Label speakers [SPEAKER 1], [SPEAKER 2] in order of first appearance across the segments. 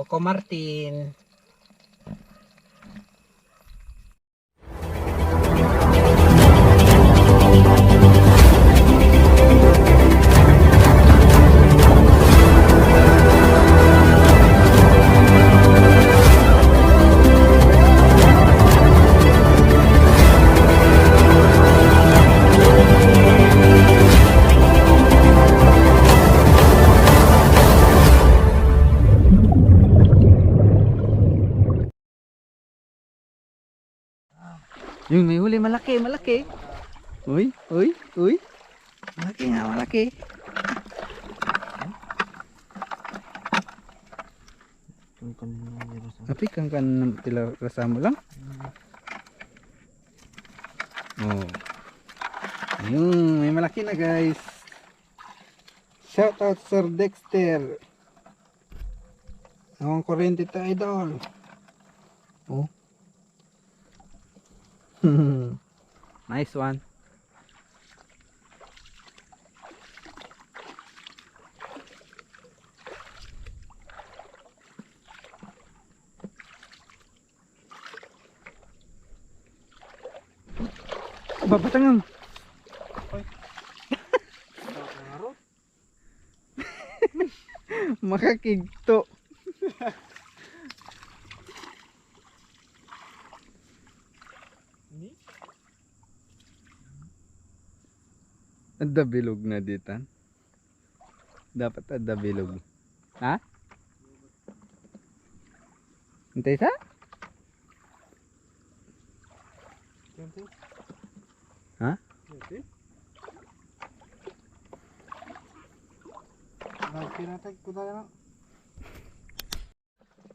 [SPEAKER 1] Coco Martin. Yung may huli, malaki, malaki. Uy, uy, uy. Malaki nga, malaki. Tapi kang kan tila rasa mo lang. Oh. Ayun, may malaki na guys. Shout out Sir Dexter. Ang kurente to idol. Oh. Nice one. Babatangan. Makakigto. Ada bilog na ditan. Dapat ada bilog. Ha? Hintay sa? Ha?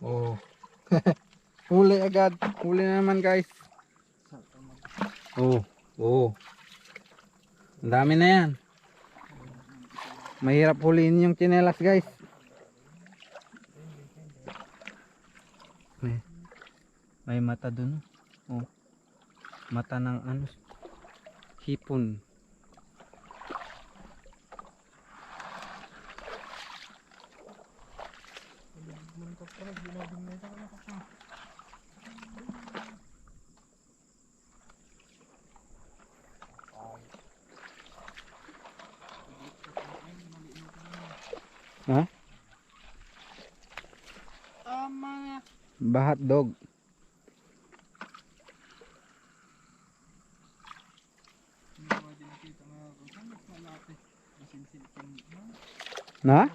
[SPEAKER 1] Oh. Huli agad. Huli na naman guys. Oh. Oh. Ang dami na yan. Mahirap huliin yung tsinelas guys. May mata dun. Oh. Mata ng ano? Hipon. Ha? Bahat dog. Na?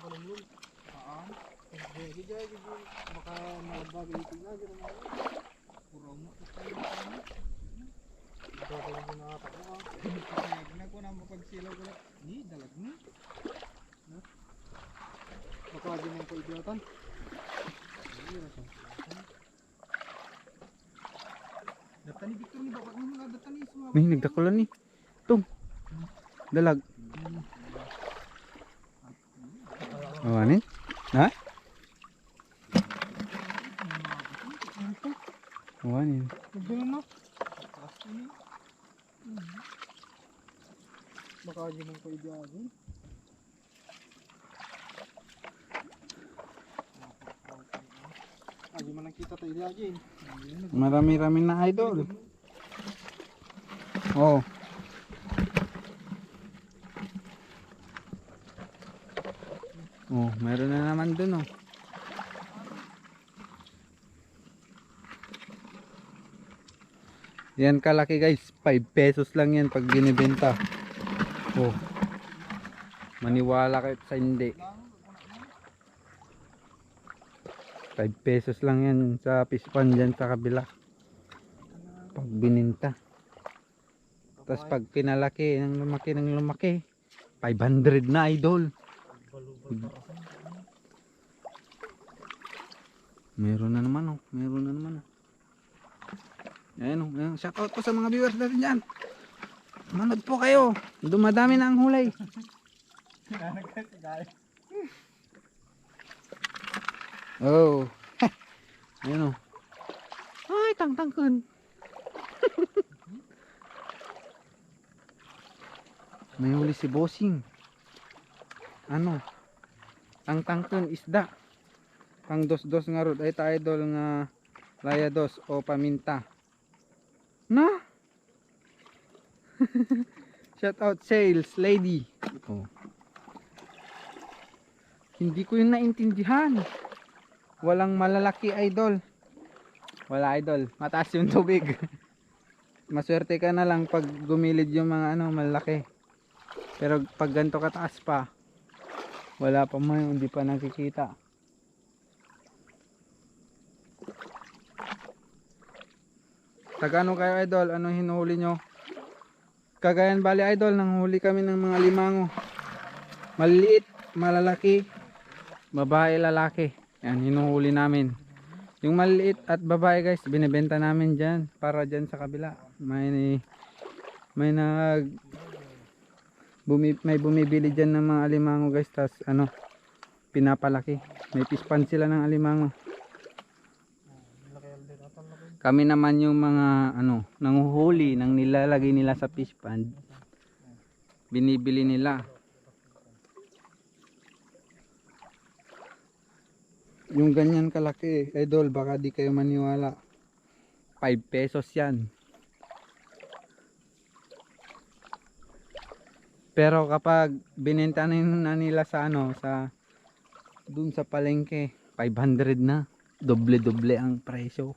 [SPEAKER 1] Nih, nagdakulan ni. Tung. Dalag. Oh, ani? Ha? Oh, ani?
[SPEAKER 2] Baka di man ko ideagin. Di man nakita tayo ideagin.
[SPEAKER 1] Marami-rami na idol. Oh. Oh, meron na naman dun oh. Yan kalaki guys, 5 pesos lang yan pag binibenta. Oh. Maniwala kayo sa hindi. 5 pesos lang yan sa pispan dyan sa kabila. Pag bininta. Tapos pag pinalaki, ng lumaki, 500 na idol. Meron na naman oh, meron na naman oh. Ayan oh, ayan. Shout out po sa mga viewers natin dyan. Manood po kayo, dumadami na ang hulay. Oh. Ayan oh. Ay, tangtangkan. May huli si bossing. Ano? Tangtangkan isda. Pang dos-dos nga rod ay ta idol nga layados o paminta. Na? Shout out sales lady. Oh. Hindi ko yun naintindihan. Walang malalaki idol. Wala idol. Mataas yung tubig. Maswerte ka na lang pag gumilid yung mga ano malalaki. Pero pag ganito kataas pa, wala pa mo, hindi pa nakikita. Tagano kayo idol? Anong hinuhuli nyo? Cagayan Valley idol, nanghuli kami ng mga limango. Maliliit, malalaki, babae, lalaki. Yan, hinuhuli namin. Yung maliliit at babae guys, binibenta namin dyan. Para dyan sa kabila. May bumibili dyan ng mga alimango guys. Tas ano, pinapalaki. May pispan sila ng alimango. Kami naman yung mga ano, nanguhuli nang nilalagay nila sa fish pond. Binibili nila. Yung ganyan kalaki, idol, baka di kayo maniwala. 5 pesos yan. Pero kapag binenta na nila sa ano, sa dun sa palengke, 500 na. Doble-doble ang presyo.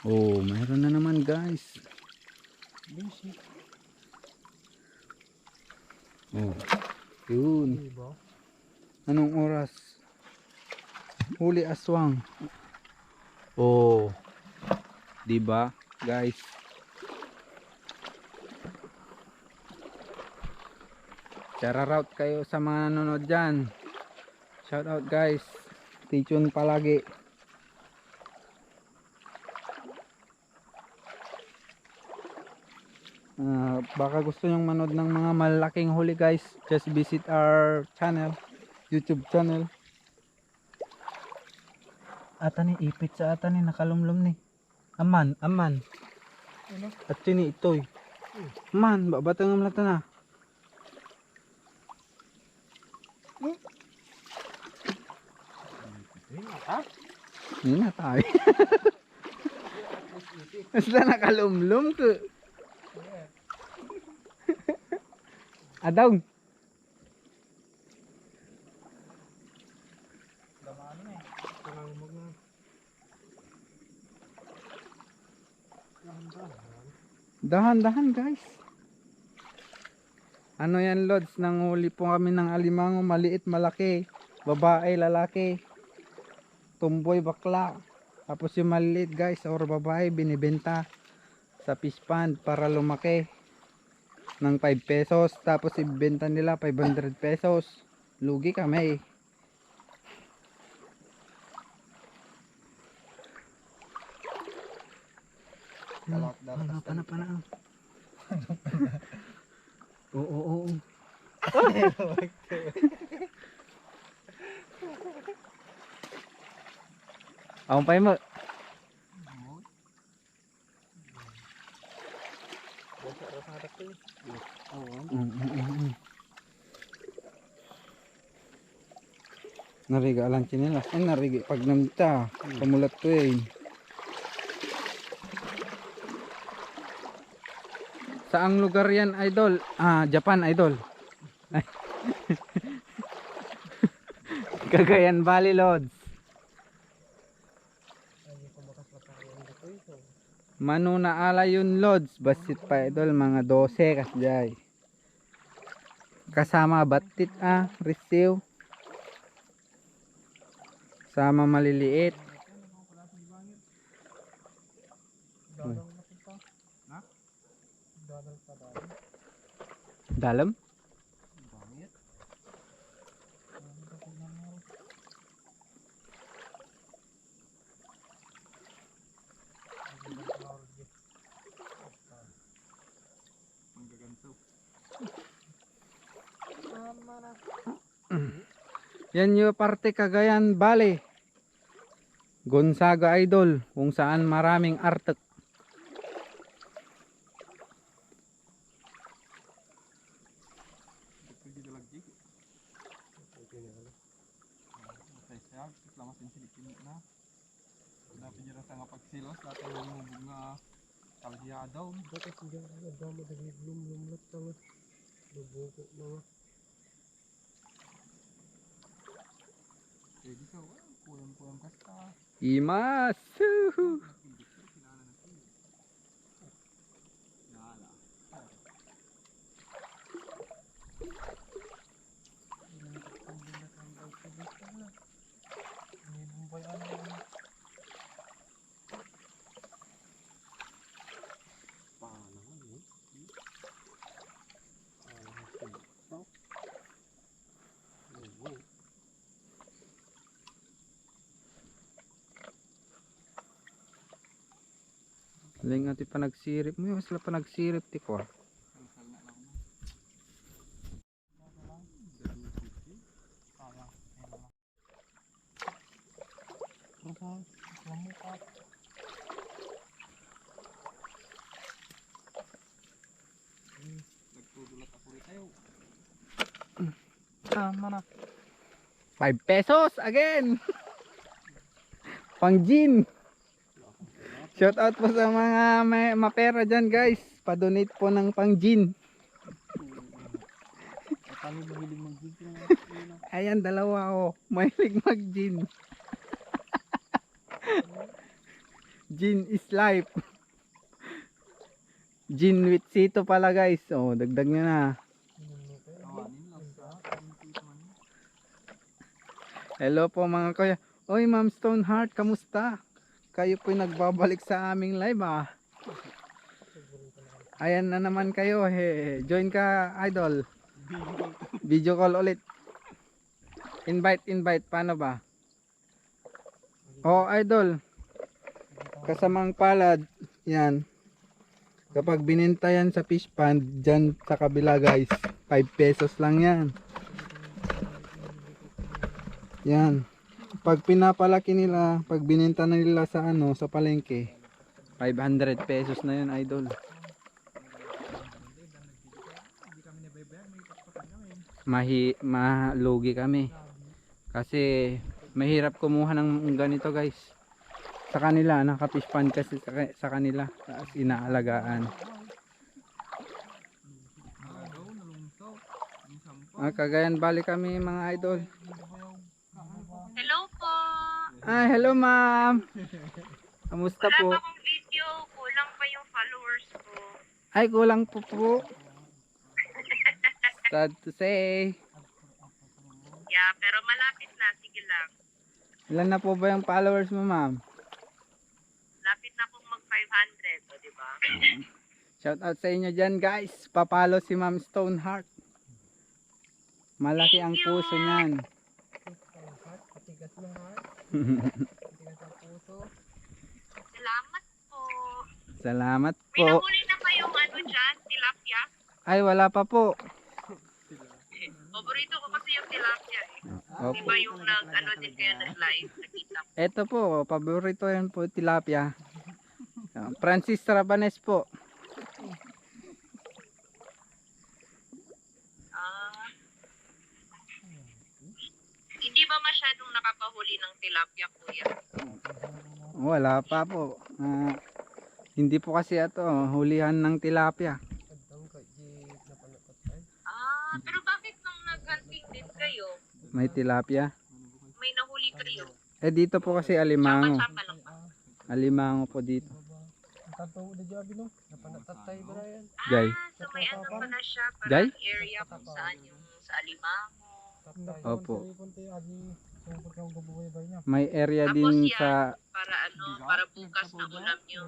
[SPEAKER 1] Oh, mayroon na naman guys. Oh, yun. Anong oras? Huli aswang. Oh, diba guys? Shoutout kayo sa mga nanonood dyan. Shoutout guys. Stay tuned palagi. Baka gusto nyong manood ng mga malaking huli guys, just visit our channel, YouTube channel. Ata ni ipit sa ata ni nakalumlum ni. Aman. At sini itoy. Man, babatang ang lata na. Hindi na tayo. Basta nakalumlum ko. Adaw. Dahan-dahan guys. Ano yan lods? Nanghuli po kami ng alimango, maliit, malaki, babae, lalaki, tumboy, bakla. Tapos yung maliit guys or babae binibenta sa fish pond para lumaki ng 5 pesos. Tapos ibenta nila 500 pesos. Lugi kami. Pana. Oo. Ang pay mo. Nariga lang chinelas. Ay nariga pag namita. Pamulat to eh. Saang lugar yan idol? Japan idol. Cagayan Valley Lods. Manuna ala yun Lods. Basit pa idol mga 12 kasjay. Kasama batit resiw. Sama maliliit. Dalam? Yan yung parte Cagayan Valley, Gonzaga idol, kung saan maraming artek.
[SPEAKER 3] Okay, siya. Lama sinsilipin na. Dapat nyo sa nga pagsilos. Dati yung mubog nga kalhiya daw.
[SPEAKER 2] Bakit hindi ako dama dahil lumlat tanga. Lubuko mga.
[SPEAKER 3] Pwede ka, pulang-pulang kasta.
[SPEAKER 1] Imas! Woohoo! Ling ati pa nagsirip mo yun, sila pa nagsirip ti ko.
[SPEAKER 3] Nagtudulat ako rin tayo.
[SPEAKER 2] Tama na.
[SPEAKER 1] 5 pesos again! Pang gin! Shout out po sa mga may mapera dyan guys. Pa-donate po ng pang gin.
[SPEAKER 2] Kami mahilig mag-gig na.
[SPEAKER 1] Ayan, dalawa oh. Mahilig mag gin. Gin is life. Gin with sito pala guys. Oh, dagdag nyo na.
[SPEAKER 3] Tawanin lang sa.
[SPEAKER 1] Hello po mga kuya. Oy Ma'am Stoneheart, kamusta? Kayo po nagbabalik sa aming live ah. Ayan na naman kayo. He, join ka idol. Video call ulit. Invite. Paano ba? Oh idol. Kasamang palad. Yan. Kapag bininta yan sa fish pond, dyan sa kabila guys. 5 pesos lang yan. Yan. Pag pinapalaki nila, pag bininta na nila sa ano, sa palengke, 500 pesos na yun idol. Malugi kami. Kasi mahirap kumuha ng ganito guys. Sa kanila, naka-fish pond kasi sa kanila. Tapos inaalagaan. Cagayan Valley kami mga idol.
[SPEAKER 4] Hello po.
[SPEAKER 1] Hello ma'am. Kamusta
[SPEAKER 4] Wala
[SPEAKER 1] po?
[SPEAKER 4] pa akong video. Kulang pa yung followers ko.
[SPEAKER 1] Ay, kulang po. Sad to say.
[SPEAKER 4] Yeah, pero malapit na. Sige lang.
[SPEAKER 1] Ilan na po ba yung followers mo ma'am?
[SPEAKER 4] Lapit na akong mag 500. O, diba?
[SPEAKER 1] Shout out sa inyo dyan guys. Papalo si Ma'am Stoneheart. Malaki ang puso niyan.
[SPEAKER 2] Patigas ng heart. Patigas ang puso.
[SPEAKER 4] Salamat po.
[SPEAKER 1] Salamat
[SPEAKER 4] May
[SPEAKER 1] po.
[SPEAKER 4] nahuli na kayong ano dyan? Tilapia?
[SPEAKER 1] Ay, wala pa po.
[SPEAKER 4] Paborito ko kasi yung tilapia eh.
[SPEAKER 1] Opo.
[SPEAKER 4] Diba yung nag-ano din kayo nag-live? Nakita ko.
[SPEAKER 1] Ito po, paborito yan po tilapia. Francis Rabanes po.
[SPEAKER 4] Hindi ba masyadong nakakahuli ng tilapia, kuya?
[SPEAKER 1] Wala pa po. Hindi po kasi ito hulihan ng tilapia.
[SPEAKER 4] Pero bakit nung nag-hunting din kayo,
[SPEAKER 1] May tilapia.
[SPEAKER 4] may nahuli kayo?
[SPEAKER 1] Dito po kasi alimango.
[SPEAKER 4] Sapa-sapa lang ba?
[SPEAKER 1] Alimango po dito.
[SPEAKER 2] Ang tanto na jabi no. Napanatatay ba yan?
[SPEAKER 1] Jay.
[SPEAKER 4] So may ano pala siya,
[SPEAKER 1] Jay?
[SPEAKER 4] parang area kung saan yung sa Alimango.
[SPEAKER 1] Opo.
[SPEAKER 2] Niya.
[SPEAKER 1] May area
[SPEAKER 4] Tapos
[SPEAKER 1] din
[SPEAKER 4] yan,
[SPEAKER 1] sa
[SPEAKER 4] para ano, para bukas na ulam nyo.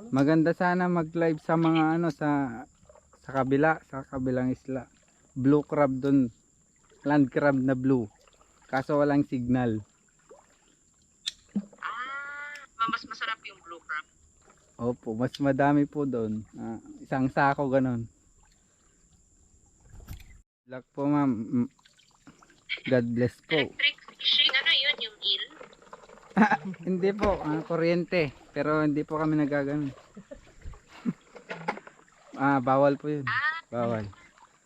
[SPEAKER 1] maganda sana mag-live sa mga ano sa kabilang isla. Blue crab doon. Land crab na blue. Kaso walang signal.
[SPEAKER 4] Mas masarap yung blue crab.
[SPEAKER 1] Opo, mas madami po doon. Isang sako ganon. Luck po ma'am. God bless po.
[SPEAKER 4] Electric fishing, ano yun, yung eel?
[SPEAKER 1] Hindi po, kuryente. Pero hindi po kami nagaganon. Bawal po yun. Bawal.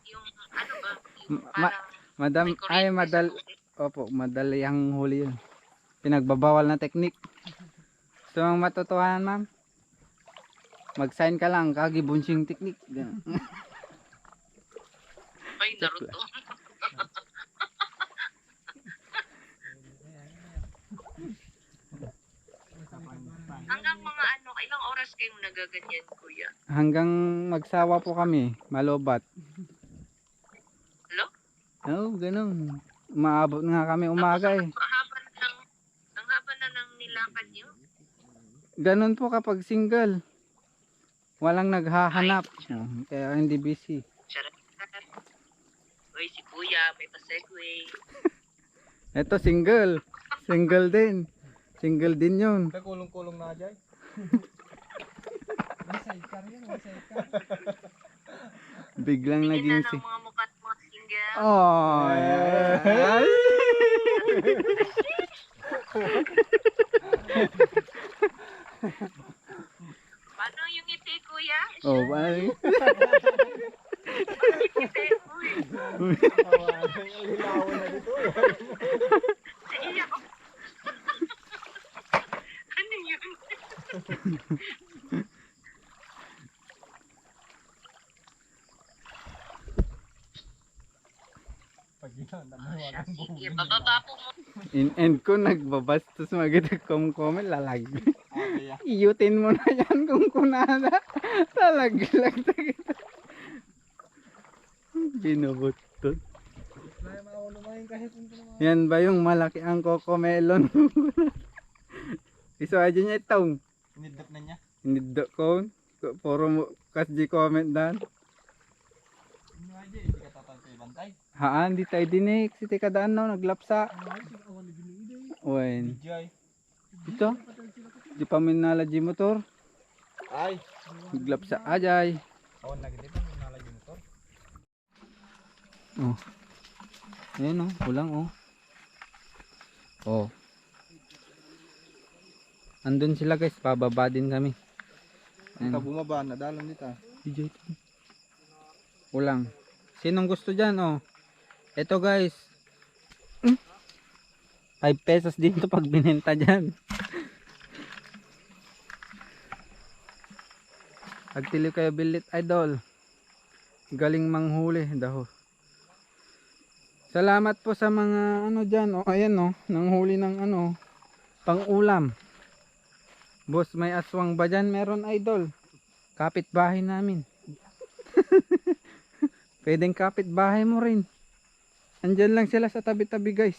[SPEAKER 4] Yung ano ba, yung
[SPEAKER 1] Ma-
[SPEAKER 4] parang
[SPEAKER 1] Madam,
[SPEAKER 4] May kuryente sa
[SPEAKER 1] madal,
[SPEAKER 4] tubig.
[SPEAKER 1] opo, madali ang huli yun. Pinagbabawal na teknik. Gusto mong matutuhanan, ma'am? Mag-sign ka lang, kagibunching teknik. Ganun.
[SPEAKER 4] Ay, Naruto. Hanggang mga ano, ilang oras kayong nagaganyan, kuya?
[SPEAKER 1] Hanggang magsawa po kami, malobat.
[SPEAKER 4] Hello?
[SPEAKER 1] Oo, ganun. Maabot nga kami umaga eh.
[SPEAKER 4] Ang haba na ng nilakad niyo.
[SPEAKER 1] Ganun po kapag single. Walang naghahanap. Oh, kaya hindi busy.
[SPEAKER 4] Charot. Uy, si kuya, may pa-segway.
[SPEAKER 1] Eto single. Single din. Single din yun.
[SPEAKER 3] Kaya kulong-kulong na dyan. May sidecar yan, may sidecar.
[SPEAKER 1] Biglang
[SPEAKER 4] Tingin
[SPEAKER 1] naging
[SPEAKER 4] na ng mga mukha't mga single.
[SPEAKER 1] Oh, ay.
[SPEAKER 4] Paano yung ngiti, kuya?
[SPEAKER 1] Oh, ay.
[SPEAKER 4] Ngiti, uy.
[SPEAKER 3] Lilawan na dito.
[SPEAKER 4] Naiyak ako. Ano yun?
[SPEAKER 3] Pag yun, nanawagan
[SPEAKER 4] Sige, bababa po mo.
[SPEAKER 1] In end ko nagbabastos magiging comment lalag.
[SPEAKER 3] Okay, ah.
[SPEAKER 1] Iyutin mo na yan kung kunada. Lalaglag na kita. Binubutot.
[SPEAKER 3] Kaya mauna main kahit kung naman.
[SPEAKER 1] Yan ba yung malaki ang cocomelon? Iso aja niya itong.
[SPEAKER 3] Nidap na niya.
[SPEAKER 1] Hindi ko. Puro mo kas di comment dan.
[SPEAKER 3] Ano aja, hindi ka tatantay bantay.
[SPEAKER 1] Haan di tayo dinik. Si tika daan no naglapsa. Wen.
[SPEAKER 3] DJ.
[SPEAKER 1] Ito. Di pa minala di motor.
[SPEAKER 3] Ay.
[SPEAKER 1] Naglapsa ajay.
[SPEAKER 3] Awan lagi dito, nalagyan ito.
[SPEAKER 1] Oh. Ayan oh. Ulang oh. Oh. Andun sila guys. Pababa din kami.
[SPEAKER 3] Ika bumaba, nadalam dito.
[SPEAKER 1] DJ. Ulang. Sinong gusto dyan oh? Ito guys. 5 pesos dito pag binenta dyan. Agtili kayo bilit idol. Galing manghuli daw. Salamat po sa mga ano dyan oh. Ayan oh. Nanghuli ng ano. Pang ulam. Boss may aswang ba dyan? Meron idol. Kapitbahay namin. Pwedeng kapitbahay mo rin. Andyan lang sila sa tabi-tabi guys.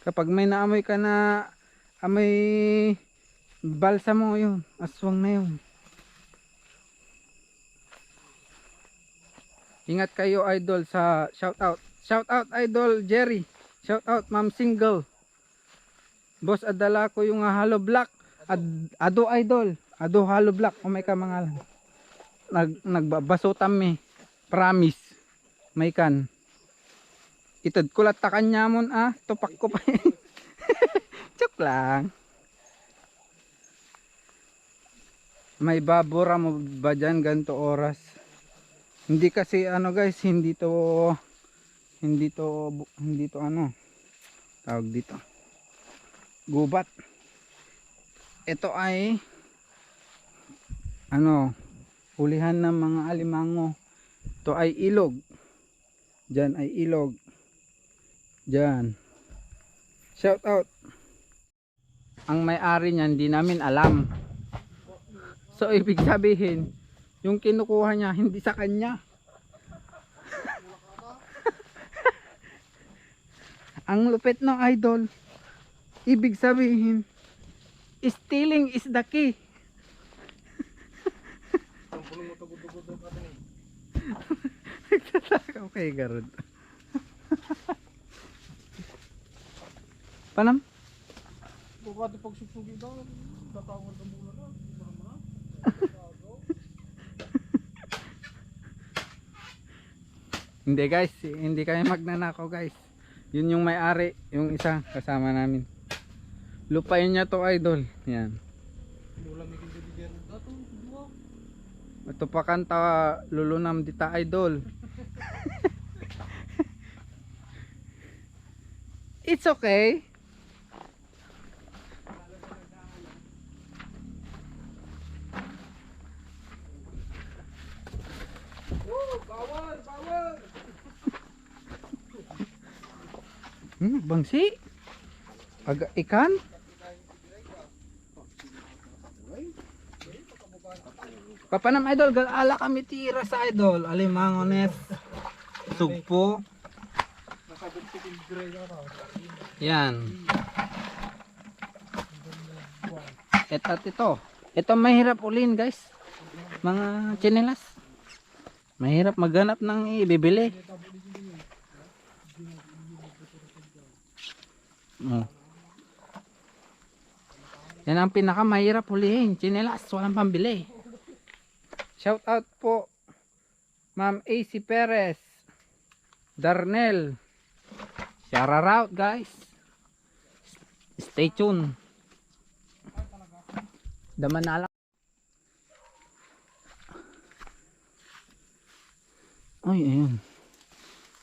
[SPEAKER 1] Kapag may naamoy ka na amoy balsa mo yun. Aswang na yun. Ingat kayo idol sa shout out. Shout out idol Jerry. Shout out ma'am single. Boss adala ko yung hollow block. Ado idol. Ado hollow block. O may ka mga nagbabasutan mi. Promise. May kan. Itod ko latakan niya mon ah. Tupak ko pa. Joke lang. May babura mo ba dyan ganito oras? Hindi kasi ano guys, hindi to ano tawag dito. Gubat. Ito ay ano, hulihan ng mga alimango. Ito ay ilog. Diyan ay ilog. Diyan. Shout out. Ang may-ari niyan hindi namin alam. So ibig sabihin, yung kinukuha niya hindi sa kanya. Ang lupit no idol. Ibig sabihin, stealing is the key. Okay, garod. Panam?
[SPEAKER 3] Bukati pag susugi daw, tatawag ng muna na.
[SPEAKER 1] Hindi guys, hindi kami magnanakaw guys. Yun yung may-ari, yung isa kasama namin. Lupain niya to idol. Yan.
[SPEAKER 3] Ulam ni Kinti Bigero dato, dua.
[SPEAKER 1] Ito pa kanta lulunam dita idol. It's okay.
[SPEAKER 3] Bawal! Bawal!
[SPEAKER 1] Bangsi. Aga ikan. Papanam idol, galala kami tira sa idol. Alimangones. Sugpo. Yan. Ito. Ito mahirap ulin guys. Mga chinelas. Mahirap maghanap ng ibibili. Oh. Yan ang pinakamahirap hulihin. Chinelas, walang pambili. Shout out po Ma'am AC Perez, Darnel. Shout out guys. Stay tuned. Daman na lang. Ay, ayun.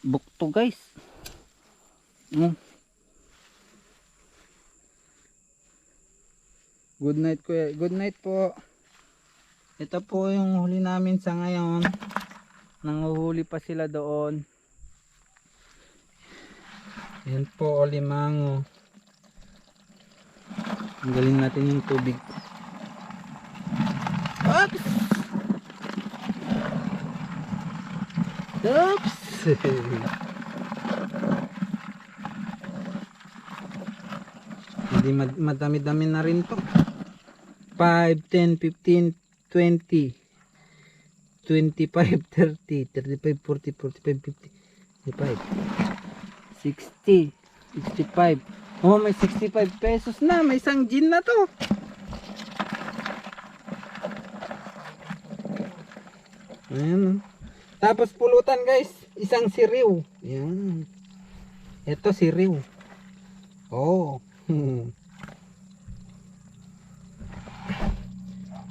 [SPEAKER 1] Bukto guys. Good night kuya. Good night po. Ito po yung huli namin sa ngayon. Nanguhuli pa sila doon. Yan po, limango. Ang galing natin yung tubig. Oops! Oops! Hindi madami-dami na rin to. 5, 10, 15, 20, 25, 30, 35, 40, 45, 50, 55, 60, 65. Oh, may 65 pesos na. May isang gin na to. Ayan. Tapos pulutan guys. Isang siriw. Ayan. Ito siriw. Oh.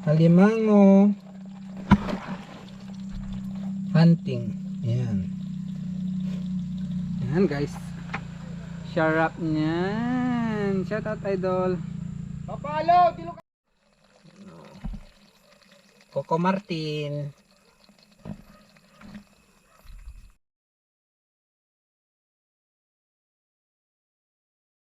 [SPEAKER 1] Alimango. Hunting. Ayan. Ayan guys. Sharap niyan. Shout out idol.
[SPEAKER 3] Papalo! Tilo ka!
[SPEAKER 1] Coco Martin.